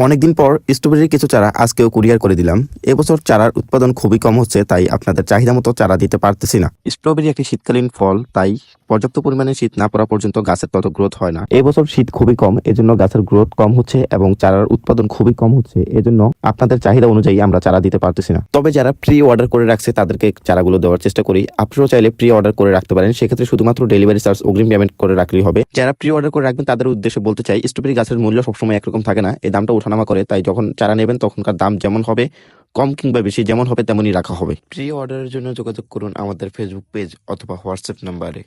অনেকদিন পর স্ট্রবেরির কিছু চারা আজকেও কুরিয়ার করে দিলাম। এবছর চারার উৎপাদন খুবই কম হচ্ছে, তাই আপনাদের চাহিদা মতো চারা দিতে পারতেছি না। স্ট্রবেরি একটি শীতকালীন ফল, তাই পর্যাপ্ত পরিমাণে শীত না পড়া পর্যন্ত গাছের তত গ্রোথ হয় না। এবছর শীত খুবই কম, এজন্য গাছের গ্রোথ কম হচ্ছে এবং চারার উৎপাদন খুবই কম হচ্ছে। এজন্য আপনাদের চাহিদা অনুযায়ী আমরা চারা দিতে পারতেছি না। তবে যারা প্রি অর্ডার করে রাখছে তাদেরকে চারাগুলো দেওয়ার চেষ্টা করি। আপনারাও চাইলে প্রি অর্ডার করে রাখতে পারেন, সেক্ষেত্রে শুধুমাত্র ডেলিভারি চার্জ অগ্রিম পেমেন্ট করে রাখলেই হবে। যারা প্রি অর্ডার করে রাখবেন তাদের উদ্দেশ্যে বলতে চাই, স্ট্রবেরি গাছের মূল্য সবসময় একরকম থাকে না, এই দামটা ওঠানামা করে। তাই যখন চারা নেবেন তখনকার দাম যেমন হবে, কম কিংবা বেশি যেমন হবে তেমনই রাখা হবে। প্রি অর্ডারের জন্য যোগাযোগ করুন আমাদের ফেসবুক পেজ অথবা হোয়াটসঅ্যাপ নাম্বারে।